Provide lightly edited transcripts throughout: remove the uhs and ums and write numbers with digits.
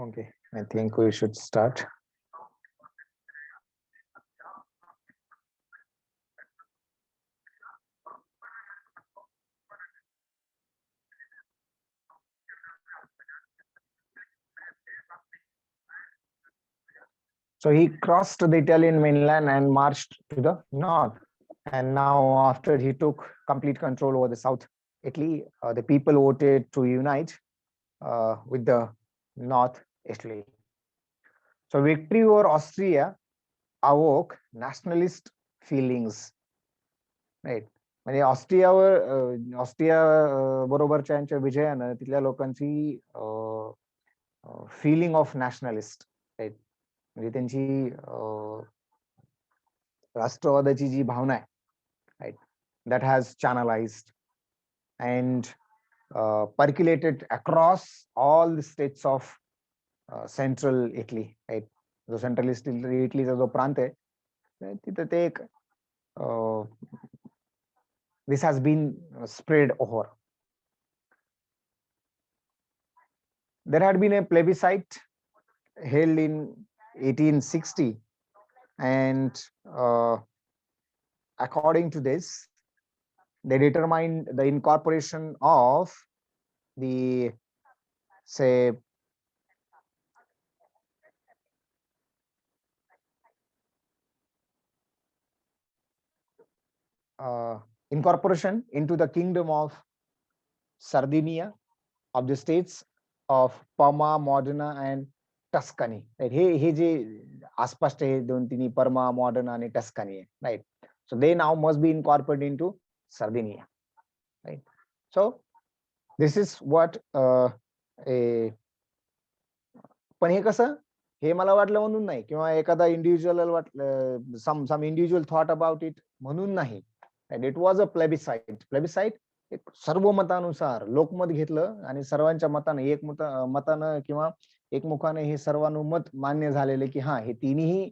Okay, I think we should start. So he crossed the Italian mainland and marched to the north. And now, after he took complete control over the South Italy, the people voted to unite with the North Italy. So victory over Austria awoke nationalist feelings, right? म्हणजे Austria बरोबरच्या यांच्या विजयानं तिथल्या लोकांची feeling of nationalist, right? म्हणजे त्यांची राष्ट्रवादाची जी भावना आहे, right, that has channelized and percolated across all the states of central Italy, right? जो सेंट्रल इटलीचा जो प्रांत आहे तिथं ते एक this has been spread over. There had been a plebiscite held in 1860, and according to this, they determined the incorporation of the, say, incorporation into the kingdom of Sardinia of the states of Parma, Modena and Tuscany, right? हे जे आसपासचे हे दोन तिन्ही perma, Moderna आणि Tuscany आहे, right? So they now must be incorporated into Sardinia, right? So this is what पण हे कसं, हे मला वाटलं म्हणून नाही, किंवा एखादा इंडिव्हिज्युअल वाटलं, सम इंडिव्हिज्युअल थॉट अबाउट इट म्हणून नाही. इट वॉज अ प्लेबिसाइट एक सर्व मतानुसार लोकमत घेतलं आणि सर्वांच्या मताने मतानं किंवा एकमुखाने हे सर्वानुमत मान्य झालेले की हा, हे तिन्ही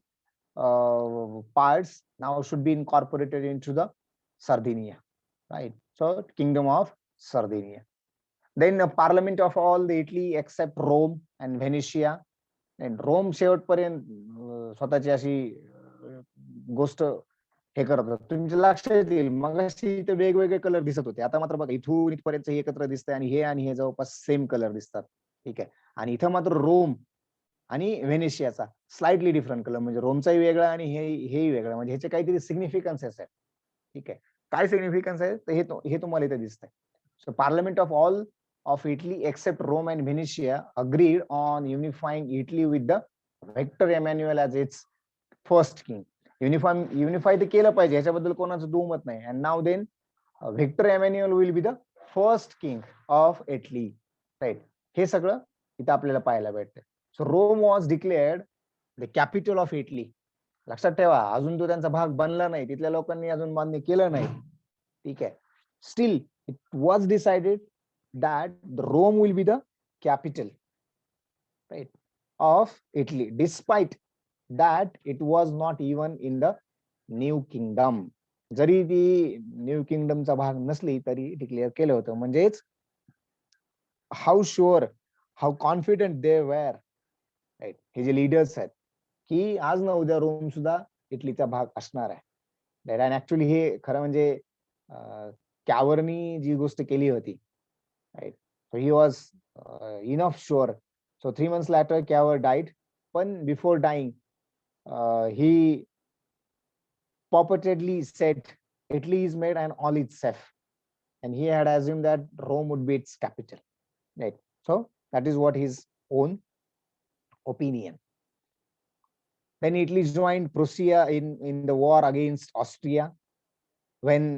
parts now should be incorporated into the Sardinia, right? So kingdom of Sardinia. Then parliament of all the Italy except Rome and Venetia. And Rome शेवटपर्यंत स्वतःची अशी गोष्ट हे करत होतं. तुमच्या लक्षात येईल मगाशी ते वेगवेगळे कलर दिसत होते, आता मात्र बघा इथून इथपर्यंत हे एकत्र दिसतंय आणि हे जवळपास सेम कलर दिसतात, ठीक आहे? आणि इथं मात्र रोम आणि व्हेनेशियाचा स्लाइटली डिफरंट कलर, म्हणजे रोमचाही वेगळा आणि हेही वेगळा, म्हणजे ह्याचे काहीतरी सिग्निफिकन्स आहे, ठीक आहे? काय सिग्निफिकन्स आहे तर हे तुम्हाला इथे दिसतंय. So parliament of all of Italy except Rome and Venetia agreed on unifying Italy with the Victor Emmanuel as its first king. Unify तर केलं पाहिजे, ह्याच्याबद्दल कोणाचं दुमत नाही. And now then Victor Emmanuel will be the first king of Italy, right? हे सगळं इथं आपल्याला पाहायला भेटतं. So Rome was declared the capital of Italy. लक्षात ठेवा, अजून तो त्यांचा भाग बनला नाही, तिथल्या लोकांनी अजून मान्य केलं नाही, ठीक आहे? Still it was decided that the Rome will be the capital, right, of Italy, despite that it was not even in the new kingdom. जरी ती न्यू किंगडमचा भाग नसली तरी डिक्लेअर केलं होतं. म्हणजेच how sure, how confident they were, right, हे जे लीडर्स आहेत की आज ना उद्या रोम सुद्धा इटलीचा भाग असणार आहे. आणि ऍक्च्युली हे खरं म्हणजे कॅवरनी जी गोष्ट केली होती, right, so he was enough sure. So 3 months later Cavour died, पण before dying he purportedly said Italy is made and all is safe, and he had assumed that Rome would be its capital, right? So that is what his own opinion. Then Italy joined Prussia in the war against Austria. When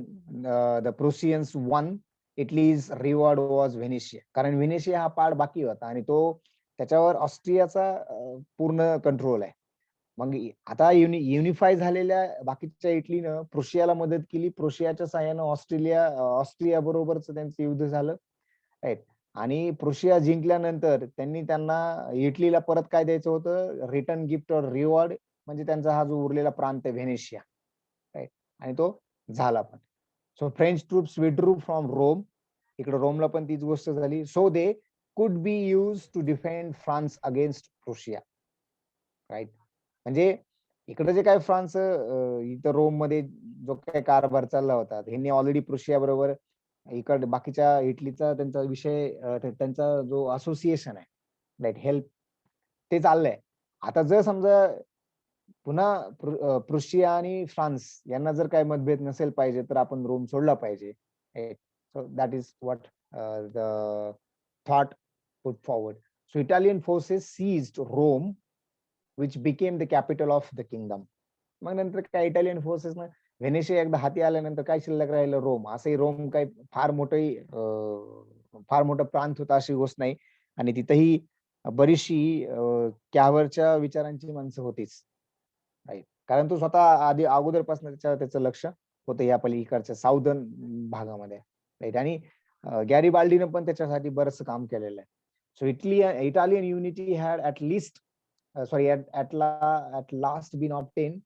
the Prussians won, Italy's reward was Venetia. कारण व्हेनेशिया हा part बाकी होता आणि तो त्याच्यावर ऑस्ट्रियाचा पूर्ण control आहे. मग आता युनिफाय झालेल्या बाकीच्या इटलीनं प्रुशियाला मदत केली. प्रुशियाच्या साह्यानं ऑस्ट्रिया बरोबरच त्यांचं युद्ध झालं, राईट. आणि प्रुशिया जिंकल्यानंतर त्यांना इटलीला परत काय द्यायचं होतं, रिटर्न गिफ्ट और रिवॉर्ड, म्हणजे त्यांचा हा जो उरलेला प्रांत आहे व्हेनेशिया, राईट, आणि तो झाला पण. So French troops withdrew from Rome. इकडे रोमला पण तीच गोष्ट झाली. So they could be use to defend France against Prussia, right. म्हणजे इकडे जे काय फ्रान्स इथं रोम मध्ये जो काही कारभार चालला होता, ह्यांनी ऑलरेडी प्रुशिया बरोबर इकडे बाकीच्या इटलीचा त्यांचा विषय, त्यांचा जो असोसिएशन आहे, राईट, हेल्प, ते चाललंय. आता जर समजा पुन्हा प्रुशिया आणि फ्रान्स यांना जर काही मतभेद नसेल पाहिजे तर आपण रोम सोडला पाहिजे. So that is what the thought put forward. So Italian forces seized Rome which became the capital of the kingdom. मग नंतर काय इटालियन फोर्सेस ना व्हेनेशिया एकदा हाती आल्यानंतर काय शिल्लक राहिलं, रोम. असंही रोम काही फार मोठं प्रांत होता अशी गोष्ट नाही, आणि तिथंही बरीचशी कॅव्हरच्या विचारांची माणसं होतीच, राईट. कारण तो स्वतः आधी अगोदरपासून त्याचं लक्ष होतं या पलीकडच्या साऊदर्न भागामध्ये, राईट. आणि गॅरिबाल्डीनं पण त्याच्यासाठी बरंच काम केलेलं आहे. So Italian unity had at last been obtained.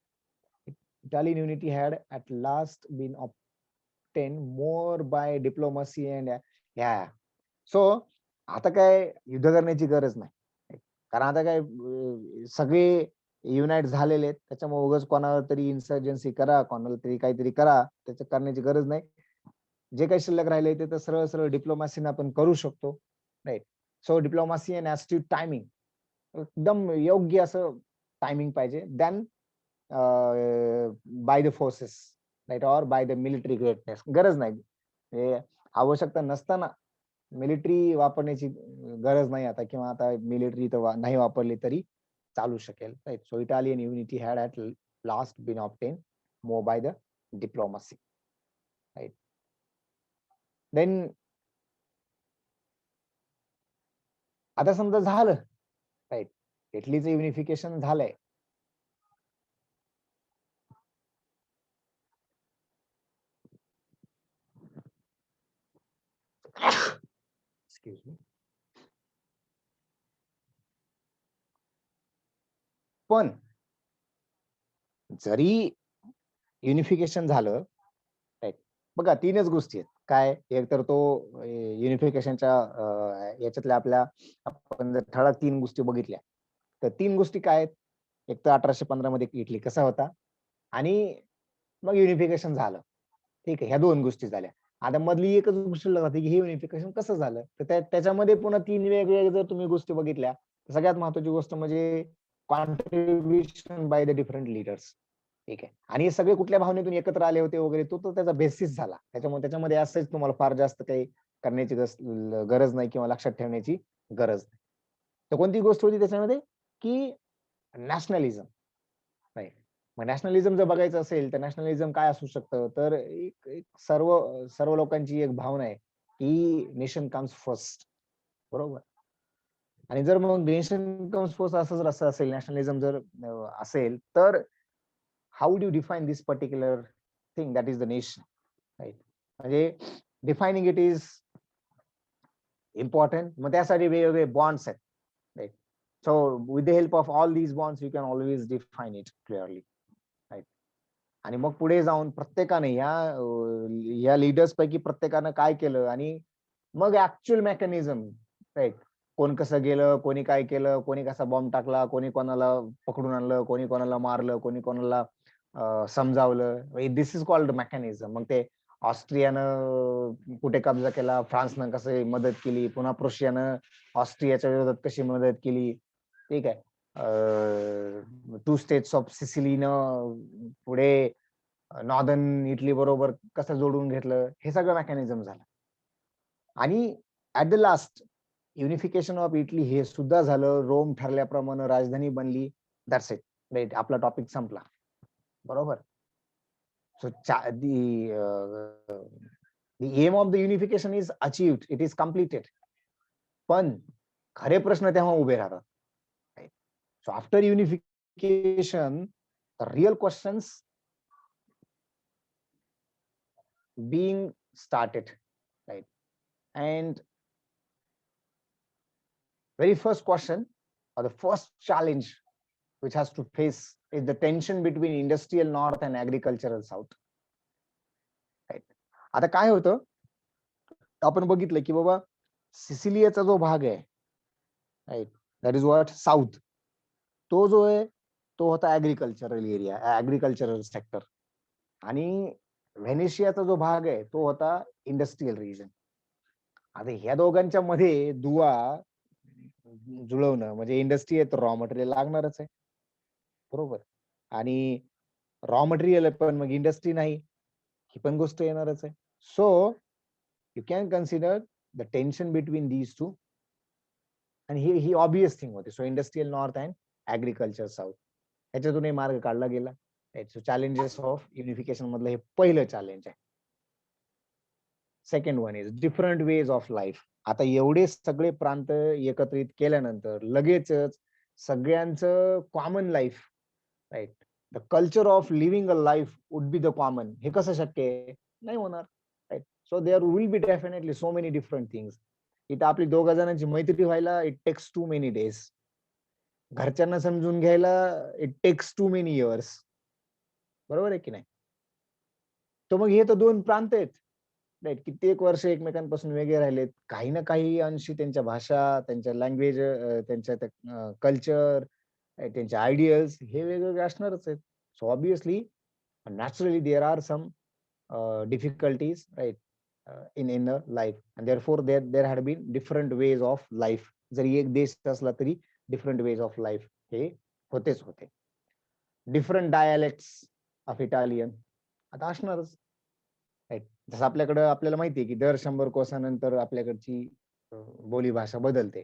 Italian unity had at last been obtained more by diplomacy and yeah. So आता काय युद्ध करण्याची गरज नाही, कारण आता काय सगळे युनाइट झालेले आहेत. त्याच्यामुळे उगाच कोणाला तरी इन्सर्जन्सी करा, कोणाला तरी काहीतरी करा, त्याचं करण्याची गरज नाही. जे काही शिल्लक राहिले ते तर सरळ सरळ डिप्लोमॅसीने आपण करू शकतो, right. So diplomacy and astute timing, एकदम योग्य असं टायमिंग पाहिजे. Then by the forces, right, or by the military greatness. गरज नाही, आवश्यकता नसताना मिलिटरी वापरण्याची गरज नाही आता, किंवा आता मिलिटरी तर नाही वापरली तरी चालू शकेल, right. So Italian unity had at last been obtain more by the diplomacy, right. Then आता समजा झालं, राईट, इटलीचं युनिफिकेशन झालंय. Excuse me. पण जरी युनिफिकेशन झालं, राईट, बघा तीनच गोष्टी आहेत. काय, एक तर तो युनिफिकेशनच्या याच्यातल्या आपल्या आपण जर ठळक 3 गोष्टी बघितल्या तर 3 गोष्टी काय आहेत. एक तर 1815 मध्ये इटली कसा होता, आणि मग युनिफिकेशन झालं, ठीक आहे. ह्या 2 गोष्टी झाल्या. आता मधली एकच गोष्ट होती की हे युनिफिकेशन कसं झालं, तर त्याच्यामध्ये पुन्हा 3 वेगवेगळ्या जर तुम्ही गोष्टी बघितल्या तर सगळ्यात महत्वाची गोष्ट म्हणजे contribution by the different leaders, ठीक आहे. आणि हे सगळे कुठल्या भावनेतून एकत्र आले होते वगैरे, तो त्याचा बेसिस झाला. त्याच्यामध्ये असंच तुम्हाला फार जास्त काही करण्याची गरज नाही किंवा लक्षात ठेवण्याची गरज नाही. तर कोणती गोष्ट होती त्याच्यामध्ये की नॅशनलिझम, राईट. मग नॅशनलिझम जर बघायचं असेल तर नॅशनलिझम काय असू शकतं, तर एक सर्व लोकांची एक भावना आहे की नेशन कम्स फर्स्ट, बरोबर. आणि जर मग नेशन कम्स फर्स्ट असं असेल, नॅशनलिझम जर असेल, तर how do define this particular thing that is the nation, right. म्हणजे डिफायनिंग इट इज इम्पॉर्टंट. मग त्यासाठी वेगवेगळे बॉन्ड्स आहेत, right. So with the help of all these bonds you can always define it clearly, right. आणि मग पुढे जाऊन प्रत्येकाने या लीडर्स पैकी प्रत्येकानं काय केलं आणि मग ऍक्च्युअल मेकॅनिझम, राईट, कोण कसं गेलं, कोणी काय केलं, कोणी कसा बॉम्ब टाकला, कोणी कोणाला पकडून आणलं, कोणी कोणाला मारलं, कोणी कोणाला समजावलं, दिस इज कॉल्ड मेकॅनिझम. मग ते ऑस्ट्रियानं कुठे कब्जा केला, फ्रान्सनं कसं मदत केली, पुन्हा प्रुशियानं ऑस्ट्रियाच्या विरोधात कशी मदत केली, ठीक आहे. टू स्टेट्स ऑफ सिसिलीनं पुढे नॉर्दर्न इटली बरोबर कसं जोडून घेतलं, हे सगळं मेकॅनिझम झालं. आणि at the last unification of Italy हे सुद्धा झालं, रोम ठरल्याप्रमाणे राजधानी बनली, दॅट्स इट, राईट, आपला टॉपिक संपला, बरोबर. So the aim of the unification is achieved, it is completed. पण खरे प्रश्न तेव्हा उभे राहतात. So after unification, the real questions being started, right? And very first question or the first challenge which has to face is the tension between industrial north and agricultural south. Right? आता काय होतं, आपण बघितलं की बाबा सिसिलियाचा जो भाग आहे, right, that is what south, तो जो आहे तो होता ऍग्रिकल्चरल एरिया, ऍग्रिकल्चरल सेक्टर. आणि व्हेनेशियाचा जो भाग आहे तो होता इंडस्ट्रियल रिजन. आता ह्या दोघांच्या मध्ये दुवा जुळवणं म्हणजे इंडस्ट्री आहे तर रॉ मटेरियल लागणारच आहे, बरोबर. आणि रॉ मटेरियल आहे पण मग इंडस्ट्री नाही, ही पण गोष्ट येणारच आहे. So you can consider the tension between these two, आणि ही ऑब्वियस थिंग होती. So industrial north and agriculture south, ह्याच्यातून मार्ग काढला गेला. चॅलेंजेस ऑफ युनिफिकेशन मधलं हे पहिलं चॅलेंज आहे. Second one is different ways of life. आता एवढे सगळे प्रांत एकत्रित केल्यानंतर लगेचच सगळ्यांचं common life, right, the culture of living a life would be the common, हे कसं शक्य आहे, नाही होणार, right. So there will be definitely so many different things. इथं आपली दोघा जणांची मैत्री व्हायला it takes too many days, घरच्यांना समजून घ्यायला it takes too many years, बरोबर आहे की नाही. तर मग हे तर दोन प्रांत आहेत, राईट, कित्येक वर्ष एकमेकांपासून वेगळे राहिलेत. काही ना काही अंशी त्यांच्या भाषा, त्यांच्या लँग्वेज, त्यांच्या कल्चर, त्यांचे आयडियल्स हे वेगवेगळे असणारच आहेत. So obviously naturally there are some difficulties, right, in the life, and therefore there had been different ways of life. जरी एक देश असला तरी डिफरंट वेज ऑफ लाईफ हे होतेच होते. डिफरंट डायलेक्ट्स ऑफ इटालियन आता असणारच, राईट. जसं आपल्याकडं आपल्याला माहिती आहे की दर 100 कोसानंतर आपल्याकडची बोली भाषा बदलते,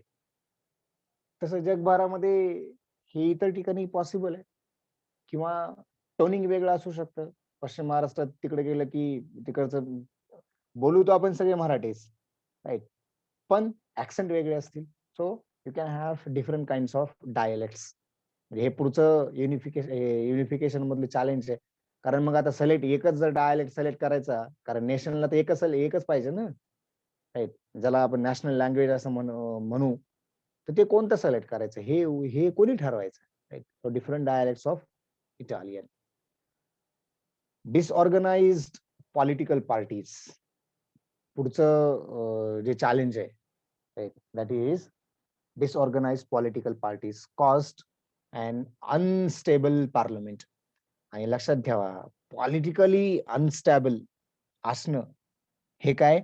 तसं जगभरामध्ये हे इतर ठिकाणी पॉसिबल आहे. किंवा टोनिंग वेगळं असू शकतं. पश्चिम महाराष्ट्रात तिकडे गेलं की तिकडचं बोलू तो आपण सगळे मराठीच, राईट, पण ऍक्सेंट वेगळे असतील. So you can have different kind of dialects. म्हणजे हे पुढचं युनिफिकेशन मधलं चॅलेंज आहे. कारण मग आता एकच जर डायलेक्ट सिलेक्ट करायचा, कारण नेशनला तर एकच पाहिजे ना, राईट, ज्याला आपण नॅशनल लँग्वेज असं म्हणू, तर ते कोणतं सिलेक्ट करायचं हे हे कोणी ठरवायचं, right. So different dialects of Italian. Disorganized political parties, पुढचं जे चॅलेंज आहे, right, that is disorganized political parties caused and unstable parliament. आणि लक्षात ठेवा, पॉलिटिकली अनस्टॅबल असणं हे काय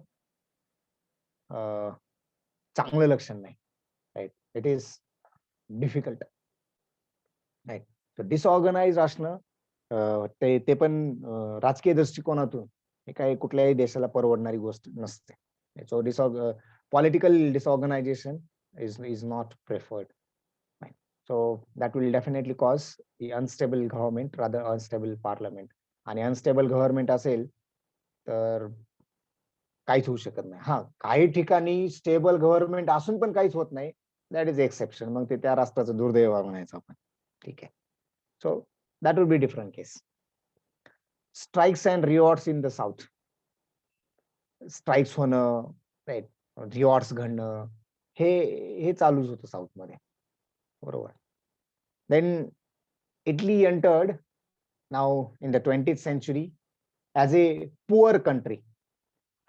चांगलं लक्षण नाही, right. It is difficult, right. Disorganize असणं ते पण राजकीय दृष्टिकोनातून हे काय कुठल्याही देशाला परवडणारी गोष्ट नसते. So political disorganization is not preferred. So that will definitely cause the unstable government, rather unstable parliament. आणि अनस्टेबल गव्हर्नमेंट असेल तर काहीच होऊ शकत नाही. हा, काही ठिकाणी स्टेबल गव्हर्नमेंट असून पण काहीच होत नाही, दॅट इज एक्सेप्शन. मग ते त्या राष्ट्राचं दुर्दैव म्हणायचं आपण, ठीक आहे. So that will be different case. Strikes and rewards in the south. Strikes होणं, राईट, रिवॉर्ड्स घडणं, हे हे चालूच होतं साऊथ मध्ये, बरोबर. Then Italy entered now in the 20th century as a poor country.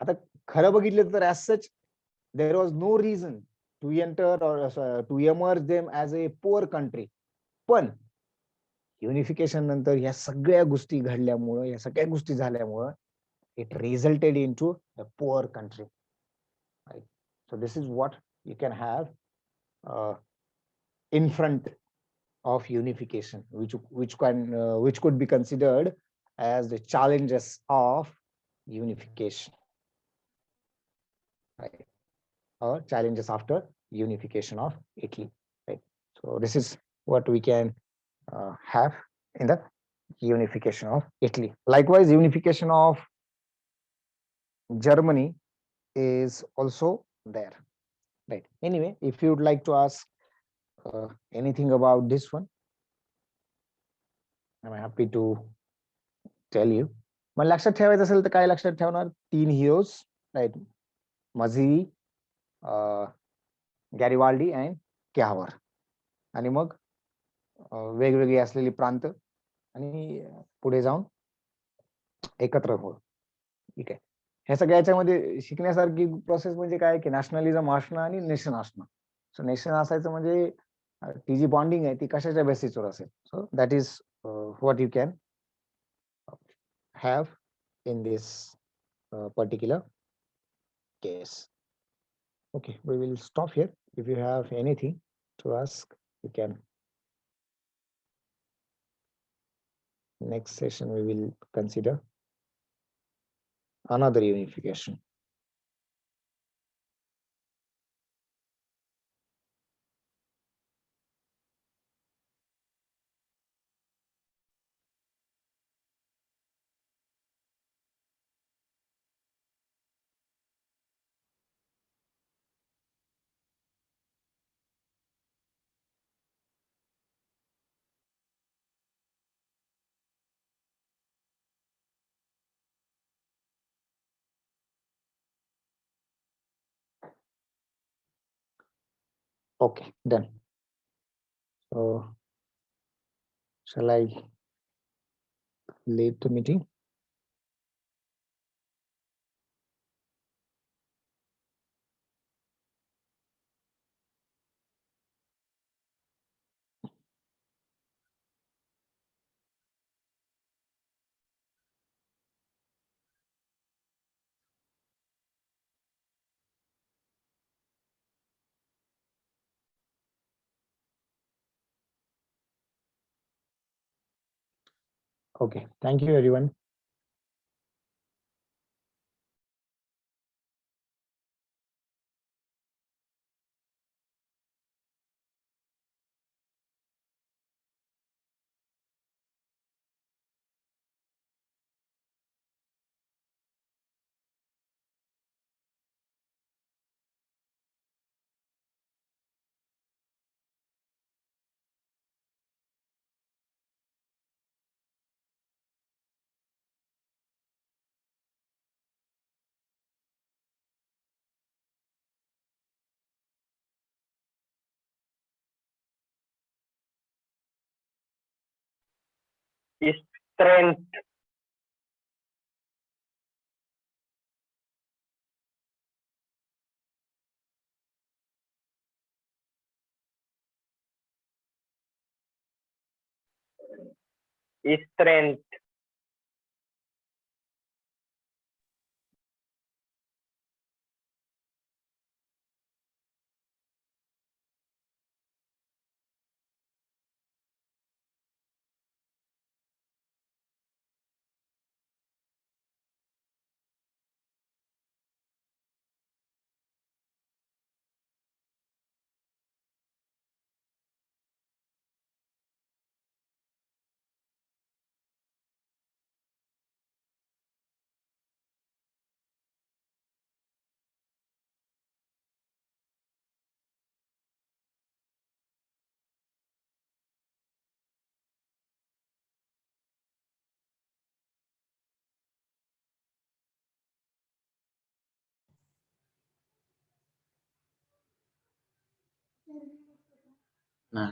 आता खरं बघितलं तर as such there was no reason to enter or to emerge them as a poor country. पण युनिफिकेशन नंतर या सगळ्या गोष्टी घडल्यामुळं, या सगळ्या गोष्टी झाल्यामुळं it resulted into a poor country. Right? So this is what you can have in front of unification, which could be considered as the challenges of unification, right? Or challenges after unification of Italy, right? So this is what we can have in the unification of Italy. Likewise, unification of Germany is also there, right? Anyway, if you would like to ask anything about this one, I'm happy to tell you. मग लक्षात ठेवायचं असेल तर काय लक्षात ठेवणार? 3 heroes, right? Mazzini, Garibaldi and Cavour. आणि मग वेगवेगळी असलेली प्रांत आणि पुढे जाऊन एकत्र हो. ठीक आहे. ह्या सगळ्याच्यामध्ये शिकण्यासारखी प्रोसेस म्हणजे काय की नॅशनलिझम असणं आणि नेशन असणं. सो नेशन असायचं म्हणजे ती जी बॉन्डिंग आहे ती कशाच्या बेसिसवर असेल. So that is what you can have in this particular case. Okay, we will stop here. If you have anything to ask, you can. Next session, we will consider another unification. Okay, done. So, shall I leave the meeting? Okay, thank you, everyone. Strength. Strength. Nah.